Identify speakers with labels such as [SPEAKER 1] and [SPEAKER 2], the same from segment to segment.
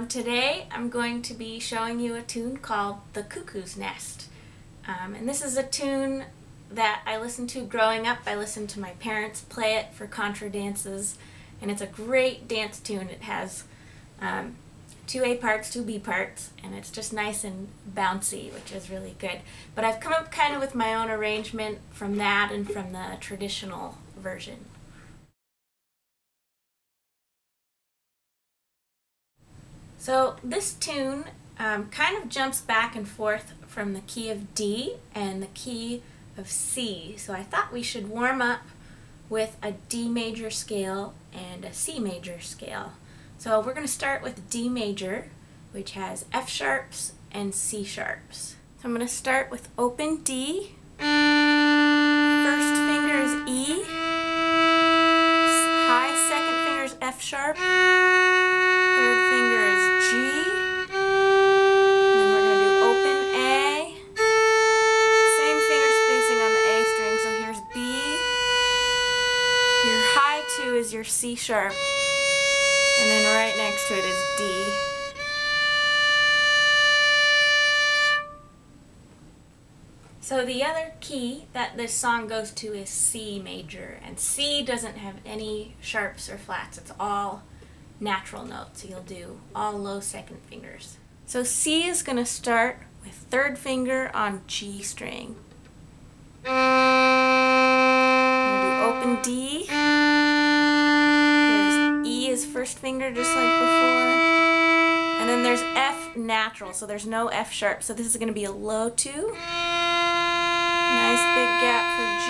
[SPEAKER 1] Today I'm going to be showing you a tune called The Cuckoo's Nest. And this is a tune that I listened to growing up. I listened to my parents play it for contra dances, and it's a great dance tune. It has 2 A parts, 2 B parts, and it's just nice and bouncy, which is really good. But I've come up kind of with my own arrangement from that and from the traditional version. So this tune kind of jumps back and forth from the key of D and the key of C. So I thought we should warm up with a D major scale and a C major scale. So we're going to start with D major, which has F sharps and C sharps. So I'm going to start with open D. First finger is E. High second finger is F sharp. Third finger is G. And then we're going to do open A. Same finger spacing on the A string, so here's B. Your high 2 is your C sharp. And then right next to it is D. So the other key that this song goes to is C major, and C doesn't have any sharps or flats. It's all natural notes. You'll do all low second fingers. So C is going to start with third finger on G string. I'm going to do open D. There's E is first finger just like before. And then there's F natural, so there's no F sharp. So this is going to be a low 2. Nice big gap for G.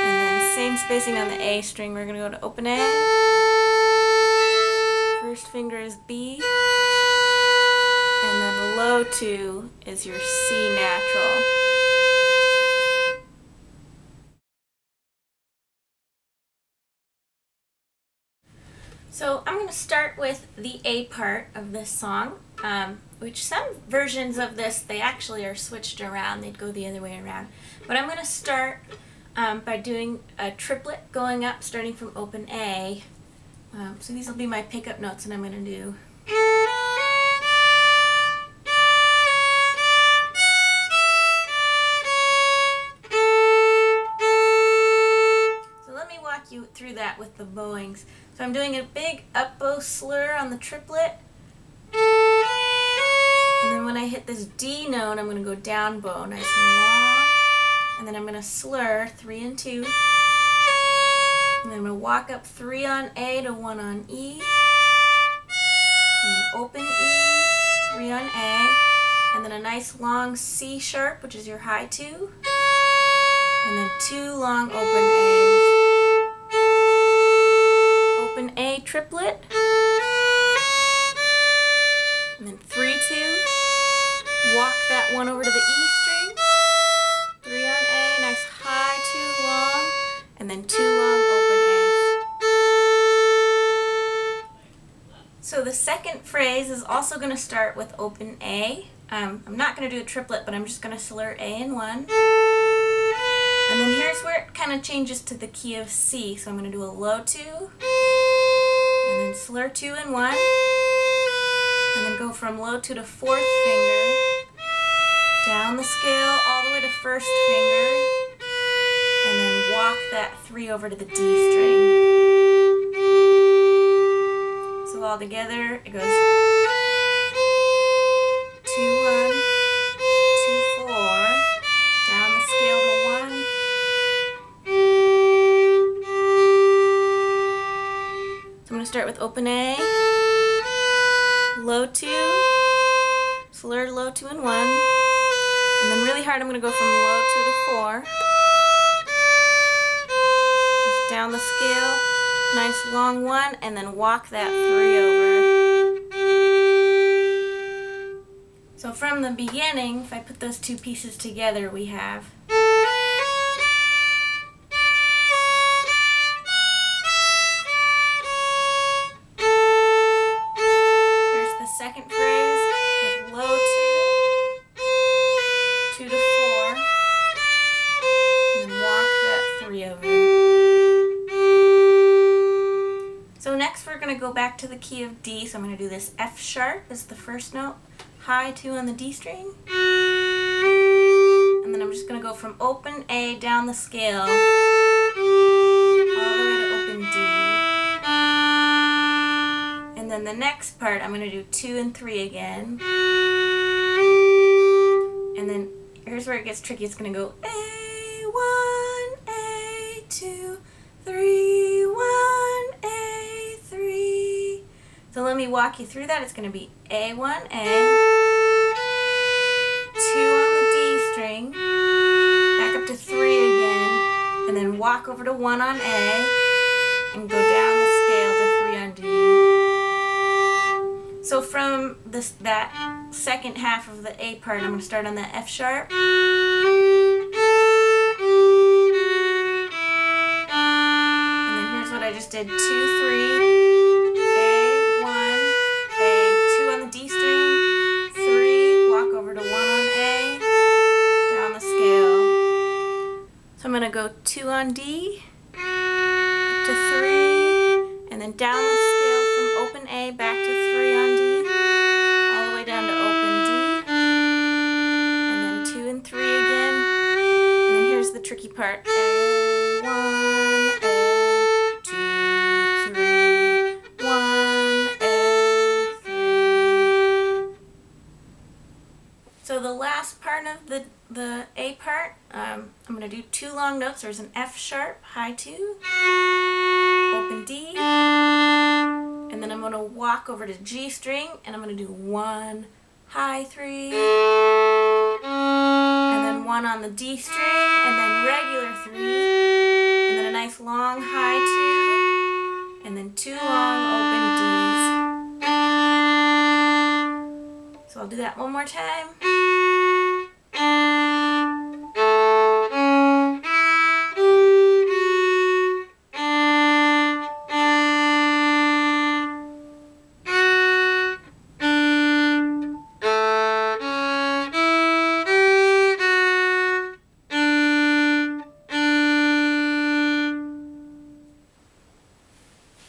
[SPEAKER 1] And then same spacing on the A string. We're going to go to open A. First finger is B. And then low 2 is your C natural. So I'm going to start with the A part of this song, which some versions of this, they actually are switched around. They'd go the other way around. But I'm going to start by doing a triplet going up, starting from open A. So these will be my pickup notes, and I'm going to do. So let me walk you through that with the bowings. So I'm doing a big up bow slur on the triplet, and then when I hit this D note, I'm going to go down bow, nice and long, and then I'm going to slur 3 and 2, and then I'm going to walk up 3 on A to 1 on E, and then open E, 3 on A, and then a nice long C sharp, which is your high 2, and then 2 long open A's. Open A triplet, and then 3, 2, walk that one over to the E string, 3 on A, nice high 2 long, and then 2 long open A's. So the second phrase is also going to start with open A. I'm not going to do a triplet, but I'm just going to slur A in 1. And then here's where it kind of changes to the key of C. So I'm going to do a low 2, and then slur 2 in 1, and then go from low 2 to 4th finger, down the scale all the way to 1st finger, and then walk that 3 over to the D string. So all together it goes 2, 1, 2, 4, down the scale to 1. So I'm going to start with open A, low 2, slur low 2 and 1, and then really hard I'm going to go from low 2 to 4, just down the scale, nice long 1, and then walk that 3 over. So from the beginning, if I put those 2 pieces together, we have second phrase with low 2, 2 to 4, and then walk that 3 over. So next we're going going to go back to the key of D, so I'm going to do this F sharp as the first note, high 2 on the D string, and then I'm just going to go from open A down the scale all the way to open D. And then the next part I'm going to do 2 and 3 again, and then here's where it gets tricky. It's going to go A1, A2, 3, 1, A3. So let me walk you through that. It's going to be A1, A, 2 on the D string, back up to 3 again, and then walk over to 1 on A, and go down the scale to 3 on D. So from that second half of the A part, I'm going to start on the F sharp. And then here's what I just did, 2, 3, A1, A, 2 on the D string, 3, walk over to 1 on A, down the scale. So I'm going to go 2 on D, up to 3, and then down the scale from open A back to 3 on D, all the way down to open D, and then 2 and 3 again, and then here's the tricky part, A1, A2, 3, 1, A3. So the last part of the A part, I'm going to do 2 long notes. There's an F sharp, high 2, open D, and then I'm going to walk over to G string, and I'm going to do 1, high 3, and then 1 on the D string, and then regular 3, and then a nice long high 2, and then 2 long open Ds. So I'll do that one more time.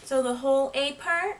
[SPEAKER 1] So the whole A part.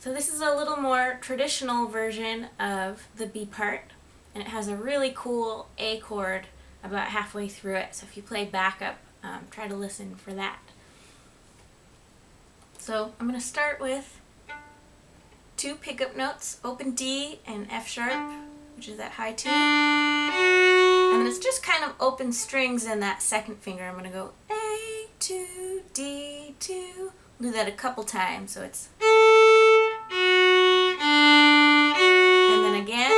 [SPEAKER 1] So this is a little more traditional version of the B part, and it has a really cool A chord about halfway through it. So if you play backup, try to listen for that. So I'm going to start with 2 pickup notes, open D and F sharp, which is that high 2. And then it's just kind of open strings in that second finger. I'm going to go A2, D2. I'll do that a couple times, so it's... And then again.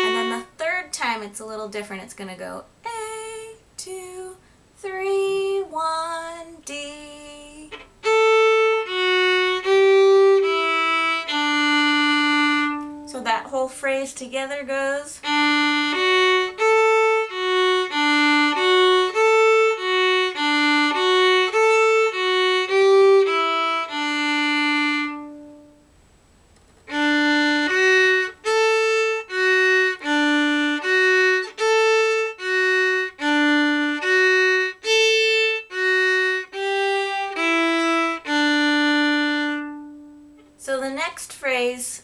[SPEAKER 1] And then the third time it's a little different. It's going to go A2, 3, 1, D. So that whole phrase together goes... next phrase,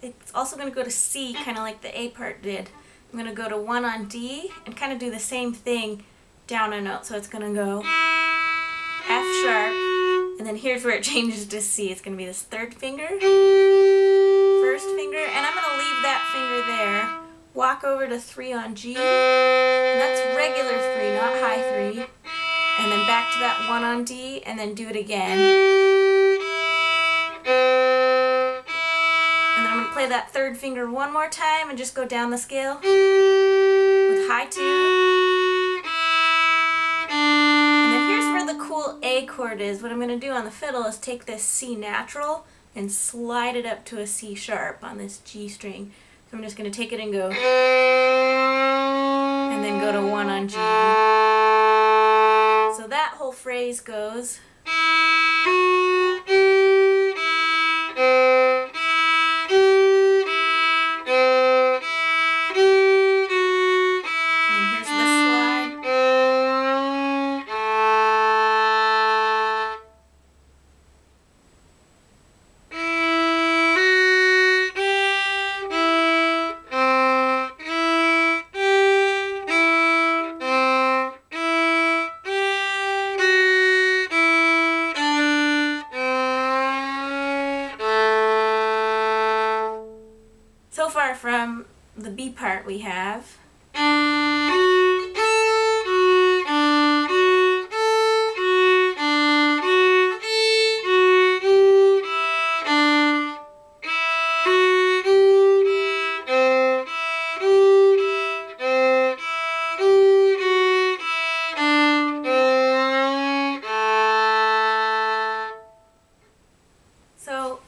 [SPEAKER 1] it's also going to go to C, kind of like the A part did. I'm going to go to 1 on D and kind of do the same thing down a note. So it's going to go F sharp, and then here's where it changes to C. It's going to be this third finger, first finger, and I'm going to leave that finger there. Walk over to 3 on G, and that's regular 3, not high 3. And then back to that 1 on D, and then do it again. And then I'm going to play that third finger one more time and just go down the scale with high 2. And then here's where the cool A chord is. What I'm going to do on the fiddle is take this C natural and slide it up to a C sharp on this G string. So I'm just going to take it and go, and then go to 1 on G. So that whole phrase goes. And here's the slide. So far from the B part we have. So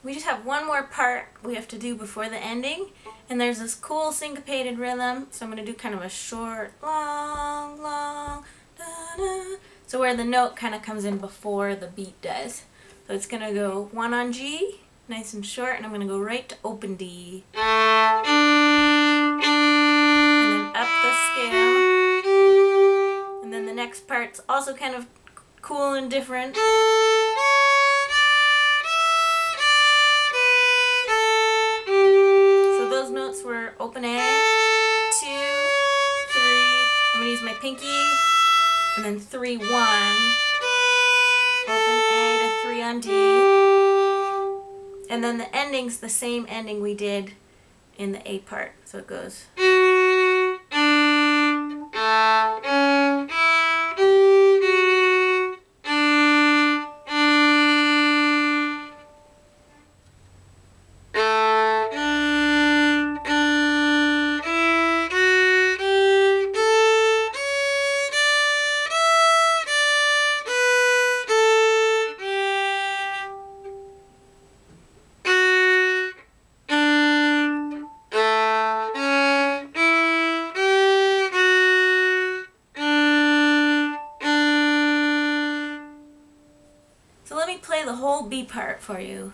[SPEAKER 1] we just have one more part we have to do before the ending, and there's this cool syncopated rhythm, so I'm going to do kind of a short, long, long, da-da, so where the note kind of comes in before the beat does. So it's going to go 1 on G, nice and short, and I'm going to go right to open D. And then up the scale. And then the next part's also kind of cool and different. Were open A, 2, 3, I'm going to use my pinky, and then 3, 1, open A to 3 on D, and then the ending's the same ending we did in the A part, so it goes. So let me play the whole B part for you.